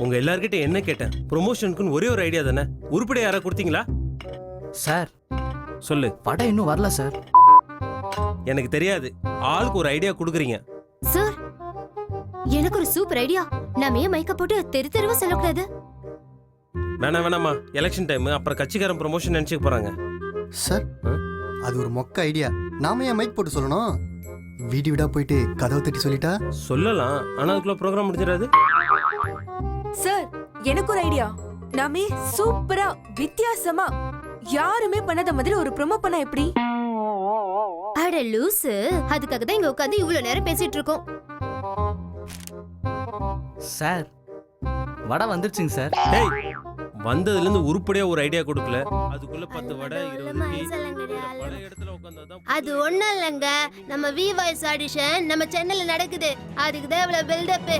உங்க எல்லார்கிட்ட என்ன கேட்டேன்? ப்ரொமோஷனுக்குன்னு ஒரே ஒரு ஐடியா தானே, உருப்படி யாரா கொடுத்தீங்களா? சார் சொல்லு. படம் இன்னும் வரல சார். எனக்கு தெரியாது, ஆளுக்கு ஒரு ஐடியா கொடுக்குறீங்க. சார் எனக்கு ஒரு சூப்பர் ஐடியா. நாம ஏன் மைக்க போட்டு தெரு தெருவா சொல்லக்கூடாது? வேணாமா, எலெக்ஷன் டைம், அப்புறம் கட்சிக்காரன் ப்ரொமோஷன் நினைச்சுக்க போறாங்க. சார் அது ஒரு மொக்க ஐடியா. நாம ஏன் மைக் போட்டு சொல்லணும்? வீடு வீடா போயிட்டு கதவை தட்டி சொல்லிட்டா சொல்லலாம், ஆனா அதுக்குள்ள ப்ரோக்ராம் முடிஞ்சிடாது. சார் எனக்கு ஒரு ஐடியா. நாமே சூப்பரா வித்தியாசமா யாருமே பண்ணாத மாதிரி ஒரு ப்ரோமோ பண்ணா எப்படி? அட லூசு, அதுக்காக தான் இங்க உட்கார்ந்து இவ்வளவு நேரம் பேசிட்டு இருக்கோம். சார் வடை வந்துருச்சுங்க சார். டேய், வந்ததுல இருந்து உருப்படியா ஒரு ஐடியா கொடுக்கல, அதுக்குள்ள 10 வடை 20 பல இடத்துல உட்கார்ந்தாதான். அது ஒண்ணும் இல்லங்க, நம்ம வி வாய்ஸ் ஆடிஷன் நம்ம சேனல்ல நடக்குது, அதுக்கு தான் இவ்வளவு பில்டப்.